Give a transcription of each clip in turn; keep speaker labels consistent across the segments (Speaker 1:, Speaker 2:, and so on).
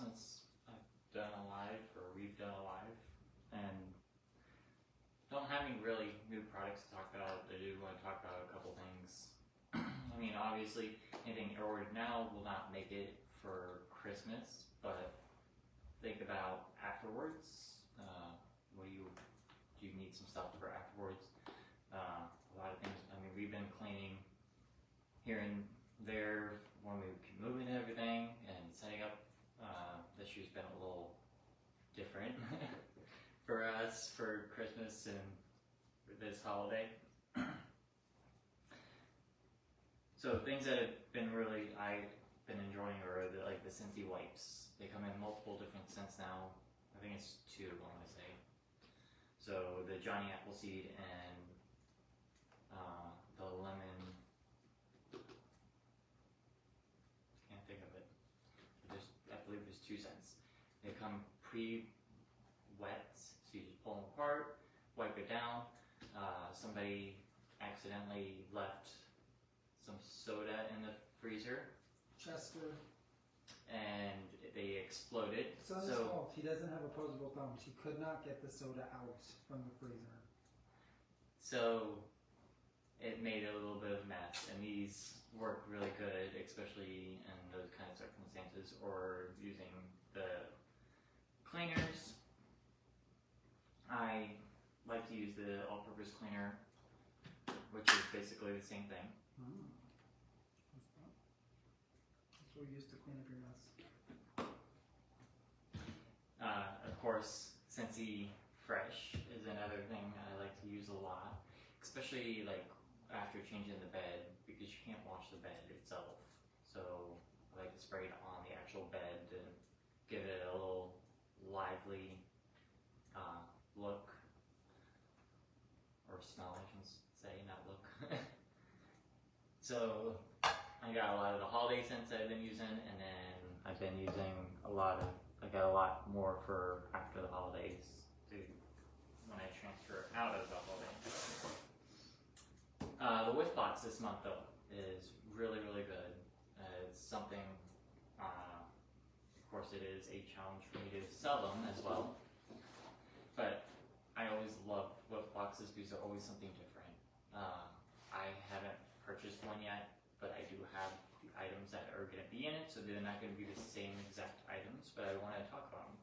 Speaker 1: since I've done a live, or we've done a live, and don't have any really new products to talk about. I do want to talk about a couple things. I mean, obviously, anything ordered now will not make it for Christmas, but think about afterwards. Do you need some stuff for afterwards? A lot of things. I mean, we've been cleaning here and there when we keep moving everything and setting up. This year's been a little different for us for Christmas and for this holiday. So things that have been really I've been enjoying are like the Scentsy wipes. They come in multiple different scents now. I think it's 2, I want to say. So the Johnny Appleseed and the lemon. Can't think of it. I believe there's 2 scents. They come pre-wet, so you just pull them apart, wipe it down. Somebody accidentally left some soda in the freezer.
Speaker 2: Chester.
Speaker 1: And they exploded.
Speaker 2: So his fault. He doesn't have opposable thumbs. He could not get the soda out from the freezer.
Speaker 1: So it made a little bit of a mess. And these work really good, especially in those kind of circumstances, or using the cleaners. I like to use the all-purpose cleaner, which is basically the same thing.
Speaker 2: That's what we use to clean up your mess.
Speaker 1: Of course, Scentsy Fresh is another thing I like to use a lot, especially like after changing the bed, because you can't wash the bed itself. So I like to spray it on the actual bed to give it a little lively look, or smell, I should say, not look. So I got a lot of the holiday scents I've been using, and then I've been using I got a lot more for after the holidays when I transfer out of the holidays. The Whiff Box this month though is really, really good. It's something, of course it is a challenge for me to sell them as well, but I always love Whiff Boxes because they're always something different. I haven't purchased one yet, but I do have the items that are going to be in it, so they're not going to be the same exact items, but I want to talk about them.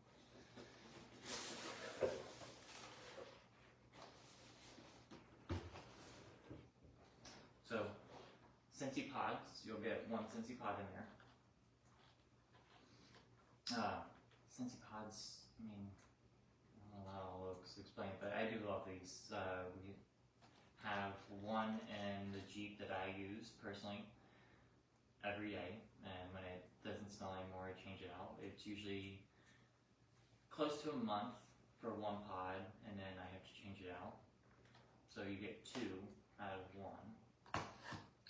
Speaker 1: So, Scentsy Pods, you'll get 1 Scentsy Pod in there. Scentsy Pods, I mean, I don't know how I'll explain it, but I do love these. We have one in the Jeep that I use personally every day, and when it doesn't smell anymore, I change it out. It's usually close to a month for 1 pod, and then I have to change it out. So you get 2 out of 1.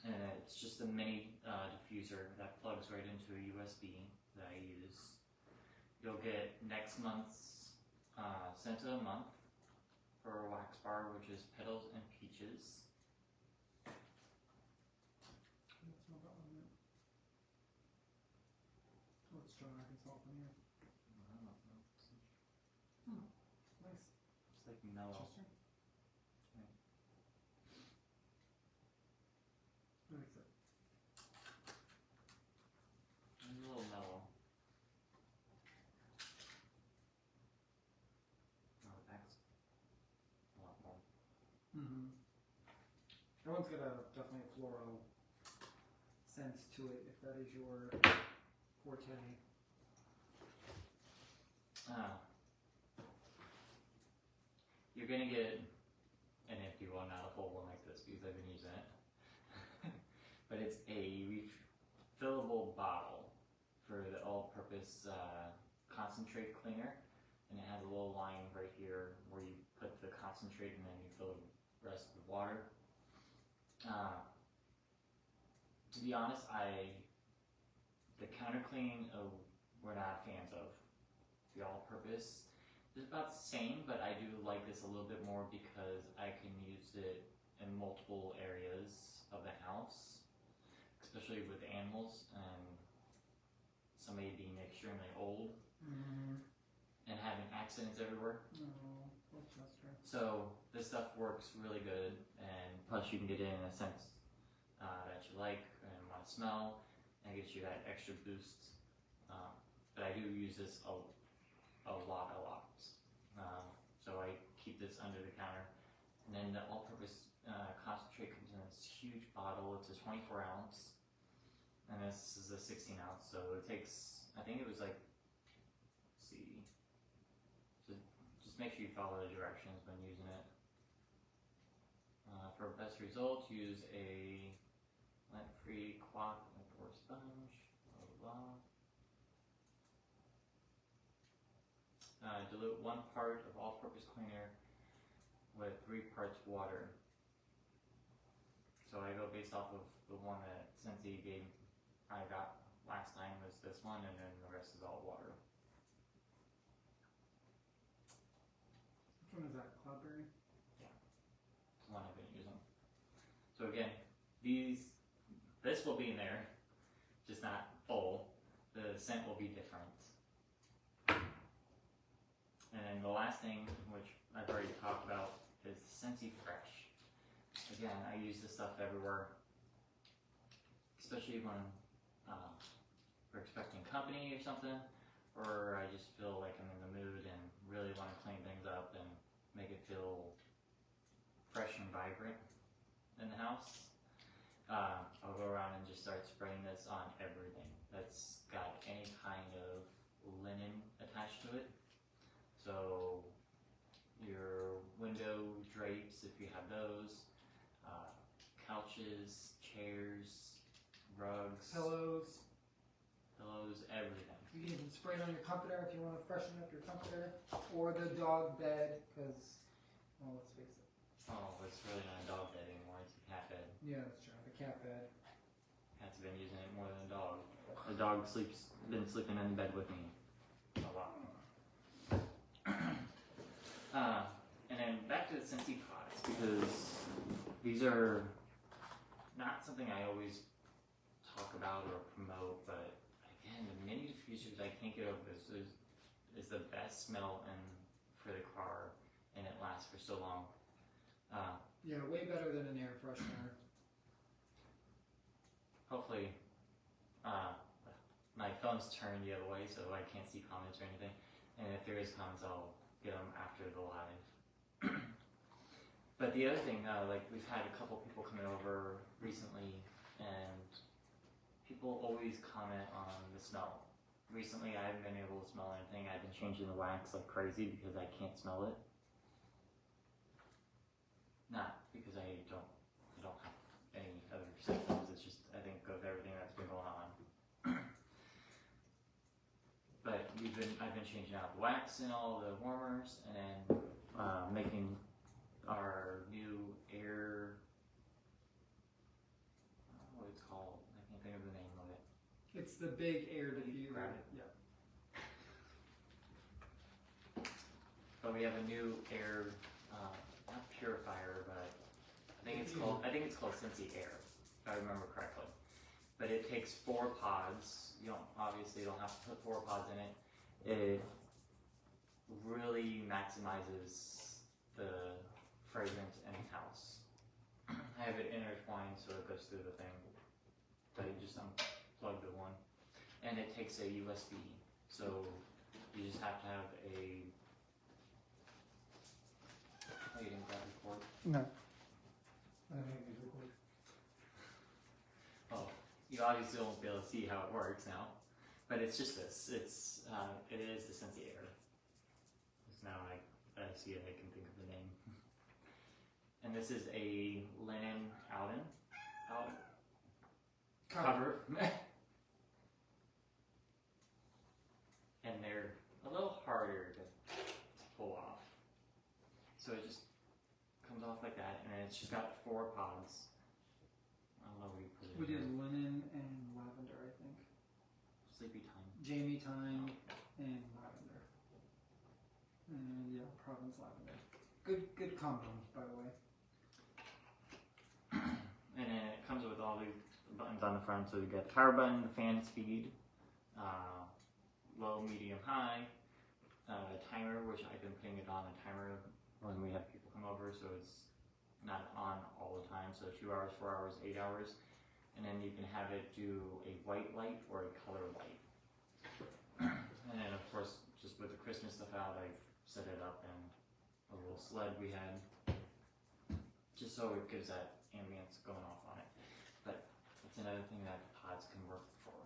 Speaker 1: And it's just a mini diffuser that plugs right into a USB that I use. You'll get next month's scent of the month for a wax bar, which is Petals and Peaches.
Speaker 2: Let's smell that one then. Let's try Arkansas from here. Nice.
Speaker 1: It's like mellow.
Speaker 2: Chester?
Speaker 1: Right.
Speaker 2: What is it?
Speaker 1: It's a little mellow. Oh, the back's a lot more.
Speaker 2: That one's got definitely a floral sense to it, if that is your forte.
Speaker 1: You're gonna get an empty one, not a full one like this, because I've been using it. But it's a refillable bottle for the all-purpose concentrate cleaner, and it has a little line right here where you put the concentrate and then you fill the rest with water. To be honest, the counter cleaning we're not fans of. The all-purpose is about the same, but I do like this a little bit more because I can use it in multiple areas of the house, especially with animals and somebody being extremely old
Speaker 2: Mm.
Speaker 1: and having accidents everywhere.
Speaker 2: Oh, poor Chester.
Speaker 1: So this stuff works really good, and plus you can get it in a sense that you like and want to smell, and it gives you that extra boost. But I do use this a lot. So I keep this under the counter. And then the all-purpose concentrate comes in this huge bottle. It's a 24 ounce, and this is a 16 ounce. So it takes, I think it was like, let's see, just make sure you follow the directions when using it. For best results, use a lint-free cloth or sponge. Blah, blah, blah. Dilute 1 part of all-purpose cleaner with 3 parts water. So I go based off of the one that Scentsy I got last time was this one, and then the rest is all water.
Speaker 2: Which one is that? Cloudberry?
Speaker 1: It's the one I've been using. So again, this will be in there, just not full. The scent will be different. And then the last thing, which I've already talked about, is Scentsy Fresh. Again, I use this stuff everywhere, especially when we're expecting company or something, or I just feel like I'm in the mood and really want to clean things up and make it feel fresh and vibrant in the house. I'll go around and just start spraying this on everything that's got any kind of linen attached to it. So your window drapes, if you have those, couches, chairs, rugs,
Speaker 2: Pillows.
Speaker 1: everything.
Speaker 2: You can even spray it on your comforter if you want to freshen up your comforter, or the dog bed, because, well, let's face it.
Speaker 1: Oh, it's really not a dog bed anymore, it's a cat bed.
Speaker 2: Yeah, that's true. The cat bed.
Speaker 1: Cats have been using it more than a dog. The dog been sleeping in bed with me a lot. And then back to the Scentsy pods, because these are not something I always talk about or promote, but again, the mini diffusers, I can't get over this, is the best smell for the car, and it lasts for so long.
Speaker 2: Yeah, way better than an air freshener.
Speaker 1: Hopefully, my phone's turned the other way, so I can't see comments or anything, and if there is comments, I'll get them after the live. But the other thing, like we've had a couple people coming over recently, and people always comment on the smell. Recently, I haven't been able to smell anything. I've been changing the wax like crazy because I can't smell it. Not because I don't have any other symptoms. It's just I think of everything that's been going on. But I've been changing out the wax in all the warmers, and then making our new air. I don't know what it's called. I can't think of the name of it.
Speaker 2: It's the big air diffuser.
Speaker 1: Grab it.
Speaker 2: Yeah.
Speaker 1: But we have a new air, not purifier, but I think it's called Scentsy Air, if I remember correctly. But it takes 4 pods. You obviously don't have to put 4 pods in it. It really maximizes the fragrance in the house. I have it intertwined so it goes through the thing, but you just unplug the one, and it takes a USB. So you just have to have a. Oh, you didn't grab the cord?
Speaker 2: No.
Speaker 1: Oh, you obviously won't be able to see how it works now, but it's just this. It is the Scentsy Air. Now I see it, I can think of the name. And this is a linen cover. And they're a little harder to pull off. So it just comes off like that, and it's just got 4 pods. I don't know where you put it.
Speaker 2: We did linen and lavender, I think.
Speaker 1: Sleepy time.
Speaker 2: Jamie time and lavender. And yeah, Provence lavender. Good combo, by the way.
Speaker 1: And then it comes with all the buttons on the front, so you get the power button, the fan speed, low, medium, high. Timer, which I've been putting it on a timer when we have people come over, so it's not on all the time. So 2 hours, 4 hours, 8 hours, and then you can have it do a white light or a color light. And then of course, just with the Christmas stuff out, I've set it up in a little sled we had, just so it gives that ambience going off on it. But it's another thing that pods can work for.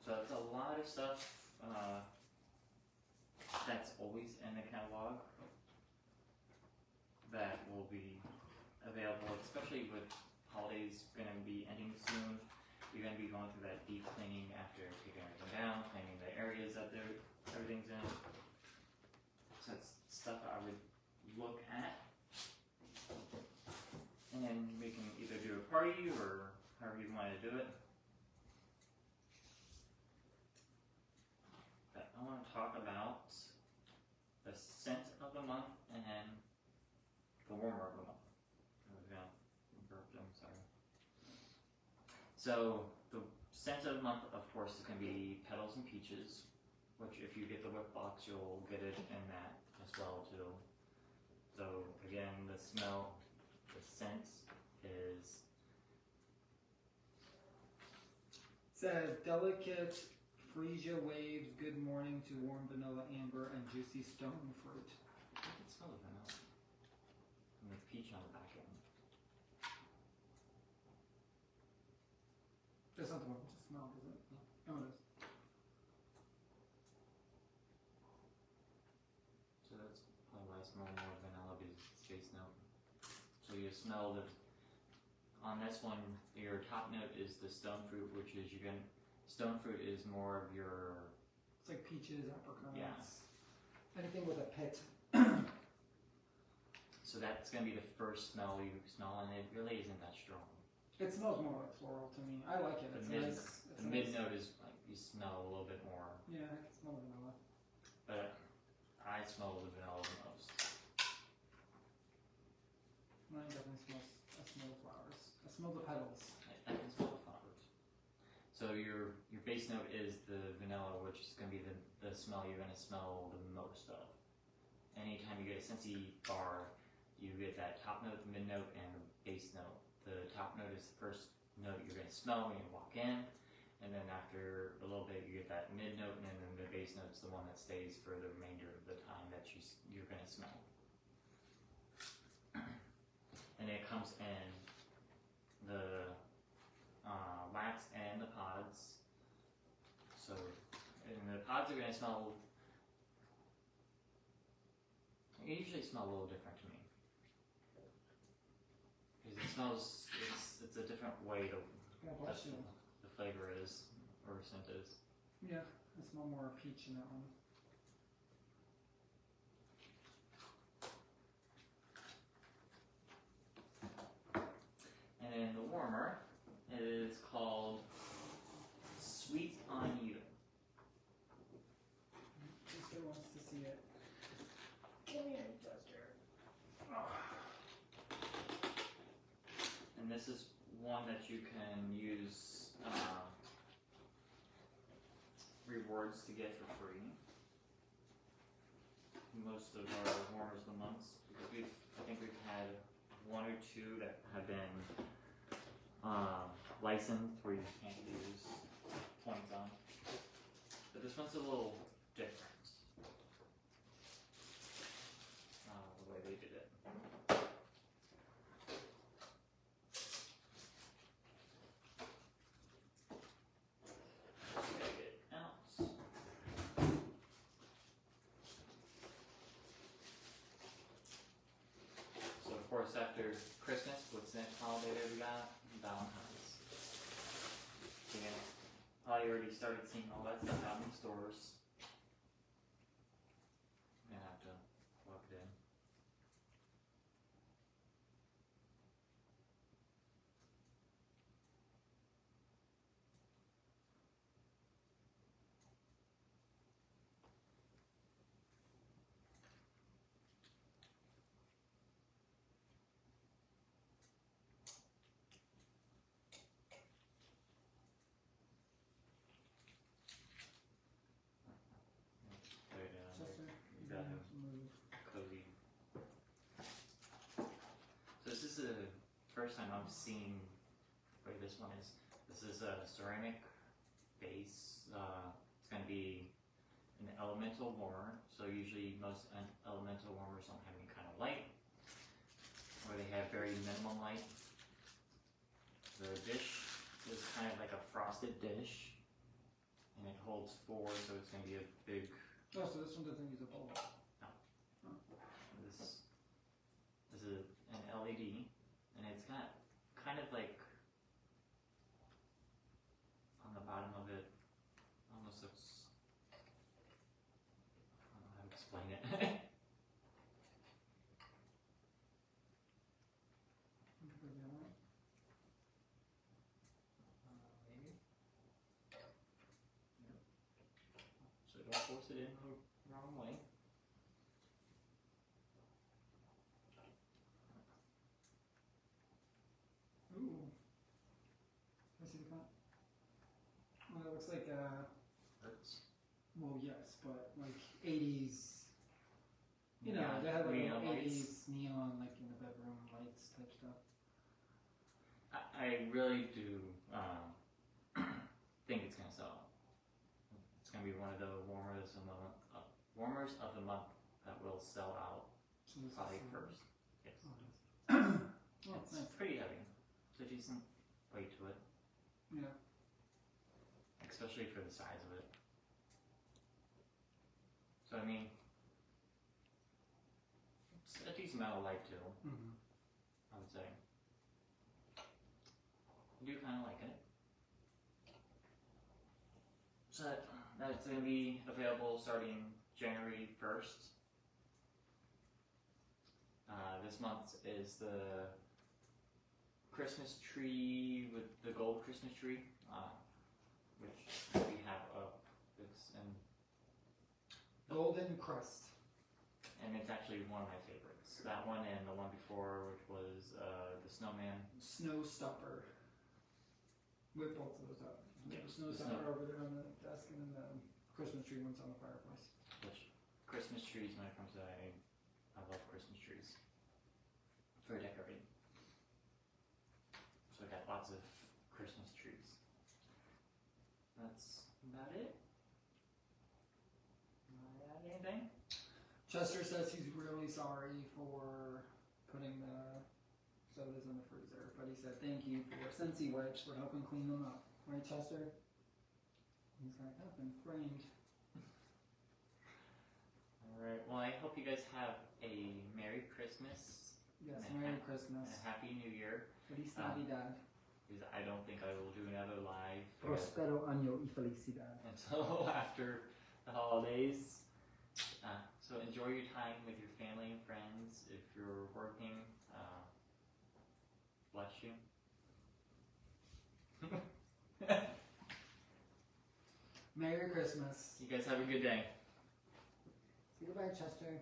Speaker 1: So it's a lot of stuff that's always in the catalog that will be available, especially with holidays going to be ending soon. You're going to be going through that deep cleaning after taking everything down, cleaning the areas that everything's in. So it's stuff I would look at, and then we can either do a party or however you want to do it. But I want to talk about the scent of the month and then the warmer of the month. I'm sorry. So the scent of the month, of course, is going to be Petals and Peaches, which if you get the whip box, you'll get it in that as well too. So again, the smell, the scent is...
Speaker 2: It says delicate freesia waves, good morning to warm vanilla amber and juicy stone fruit.
Speaker 1: I can smell the vanilla. And the peach on the back end.
Speaker 2: That's not the one to smell, is it? Oh, it is.
Speaker 1: So that's probably why I smell more vanilla, because it's base note. So you smell the... On this one, your top note is the stone fruit, which is stone fruit is more of your...
Speaker 2: It's like peaches, apricots.
Speaker 1: Yeah.
Speaker 2: Anything with a pit.
Speaker 1: So that's going to be the first smell you smell, and it really isn't that strong.
Speaker 2: It smells more like floral to me. I like it. It's nice.
Speaker 1: The mid note is like you smell a little bit more.
Speaker 2: Yeah, I can smell the vanilla.
Speaker 1: But I smell the vanilla the most.
Speaker 2: Mine definitely smells. I smell the flowers. I smell the petals.
Speaker 1: I can smell the flowers. So your base note is the vanilla, which is going to be the smell you're going to smell the most of. Anytime you get a Scentsy bar, you get that top note, the mid note, and the base note. The top note is the first note you're going to smell when you walk in, and then after a little bit you get that mid note, and then the base note is the one that stays for the remainder of the time that you're going to smell. And it comes in the wax and the pods. So, and the pods are going to smell... They usually smell a little different to me. Because it smells, it's a different way to,
Speaker 2: Yeah, bless you.
Speaker 1: the flavor is, or scent is.
Speaker 2: Yeah, I smell more peach in that one.
Speaker 1: And then the warmer is called Sweet on You.
Speaker 2: Sister wants to see it.
Speaker 1: Give me a duster. And this is one that you can use rewards to get for free. Most of our warmers of the months, because I think we've had one or two that have been licensed where you can't use points on. But this one's a little different. The way they did it. Just gotta get it out. So of course after Christmas, what's the next holiday that we got? Valentine's. Yeah. I already started seeing all that stuff out in the stores. I'm gonna have to plug it in. first time I'm seeing what this one is. This is a ceramic base. It's going to be an elemental warmer. So usually most elemental warmers don't have any kind of light, or they have very minimum light. The dish is kind of like a frosted dish, and it holds 4, so it's going to be a big.
Speaker 2: Oh, so this one doesn't use a bulb.
Speaker 1: This is an LED, and it's got kind of like on the bottom of it, almost looks. I don't know how to explain it. Maybe. Yep. So don't force it in the wrong way.
Speaker 2: Ooh. Can I see the front? Well, it looks like
Speaker 1: Hurts.
Speaker 2: well, yes, but like 80s. You know,
Speaker 1: Yeah,
Speaker 2: they had like
Speaker 1: neon lights.
Speaker 2: 80s neon, like in the bedroom lights type stuff.
Speaker 1: I really do think it's gonna sell. It's gonna be one of the warmers of the month that will sell out
Speaker 2: So this
Speaker 1: probably
Speaker 2: is
Speaker 1: first. Yes,
Speaker 2: Oh, it is. Oh,
Speaker 1: it's
Speaker 2: nice.
Speaker 1: pretty heavy. It's a decent weight to it,
Speaker 2: Yeah.
Speaker 1: especially for the size of it. So I mean, it's a decent amount of light too.
Speaker 2: Mm-hmm.
Speaker 1: I would say. I do kind of like it. So that's going to be available starting January 1st. This month is the Christmas tree with the gold Christmas tree, which we have up. It's
Speaker 2: Golden crust.
Speaker 1: and it's actually one of my favorites. That one and the one before, which was the snowman.
Speaker 2: Snow stopper. Whip both of those up.
Speaker 1: Yeah,
Speaker 2: The snow
Speaker 1: the
Speaker 2: stopper over there on the desk, and then the Christmas tree one's on the fireplace.
Speaker 1: Which Christmas trees, when it comes to I love Christmas trees for decorating. So I got lots of Christmas trees. That's about it. Anything?
Speaker 2: Chester says he's really sorry for putting the sodas in the freezer, but he said thank you for Scentsy wipes for helping clean them up. Right, Chester? He's like, I've been framed.
Speaker 1: Alright, well I hope you guys have a Merry Christmas.
Speaker 2: Yes,
Speaker 1: and
Speaker 2: Merry
Speaker 1: a
Speaker 2: Christmas.
Speaker 1: Happy New Year.
Speaker 2: Feliz Navidad.
Speaker 1: Because I don't think I will do another live
Speaker 2: Prospero año y felicidad.
Speaker 1: until after the holidays. So enjoy your time with your family and friends. If you're working, bless you.
Speaker 2: Merry Christmas.
Speaker 1: You guys have a good day.
Speaker 2: Say goodbye, Chester.